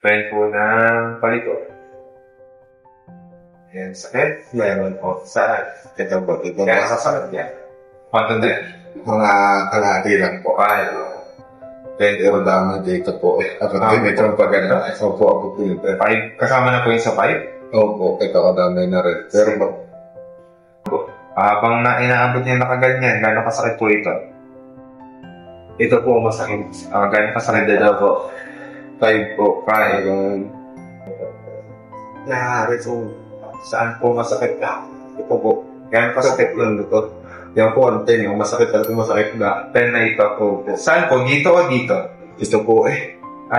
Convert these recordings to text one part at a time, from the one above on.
Pain po ng palito. Ayan, sakit. Meron po. Saan? Ito po. Ito Kaya sasakit niya. Quantum din? Mga kalahati lang po. Ay, Pero dami dito po. Ako din ito ang paganda. Opo, ako po ito. 5. Kasama na po yung sa 5? Opo, ito kadami na rin. Pero Habang inaabot niya nakaganyan, gano'ng kasakit po ito? ito po masakit. Gano'ng kasakit Ito ito? po. 5 po. Five. Nangyari po. Saan po masakit ka? Ito po. Gano'ng kasakit Masakit lang dito. Yan po ang 10. Yung masakit talaga masakit na. 10 na ito po. Saan po? Dito o dito? Ito po eh.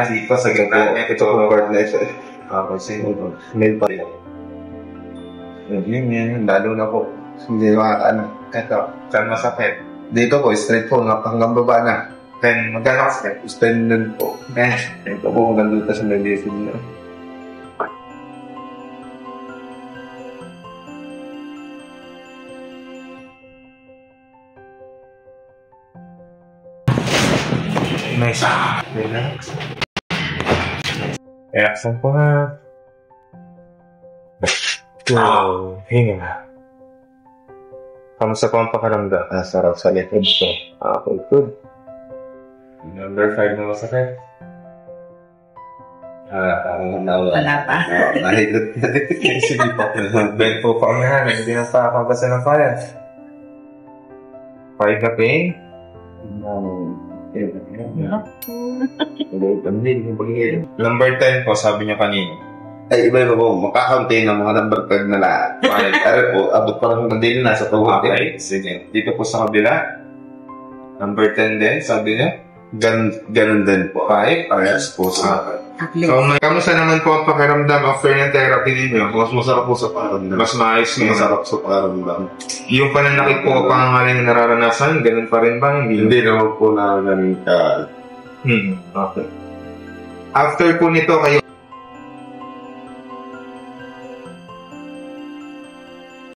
Dito sa Ito po. gitna. Ito po part na ito. Okay, sige po. Mail pa rin. Yun. Lalo na po. Hindi makakaano. Ito. Saan masakit? Dito po, straight po. Hanggang baba na. 10. Magkano kasakit? Stand nun po. Ito po, hanggang dito sa medicine na. Nice. Relax. Relaxan po ha. Hinga. Kamusta po ang pakaramdam? Sarap sa likod po. Okay, good. Number 5 na masakit. Wala pa. Nahilot na rin. Sige po. Bend po pa kami ha. Hindi na pa kabasa ng kaya. 5 na pain. Number 10 po, sabi niyo kanina. Ay, iba-iba po. Makakaunti ng mga number 5 na lahat. Pero po, abot pa lang din nasa tuhod. Okay, sige. Dito po sa kabila. Number 10 din, sabi niya. Ganun din po. 5. Parehas po sa akin. So, kamusta naman po ang pakiramdam after ng therapy ninyo? Mas masarap po sa pakiramdam. Mas maayos ngayon. Masarap sa pakiramdam. Yung pananakit po pangangalan na nararanasan, ganun pa rin ba? Hindi naman po na ganun ka. Okay. After po nito, kayo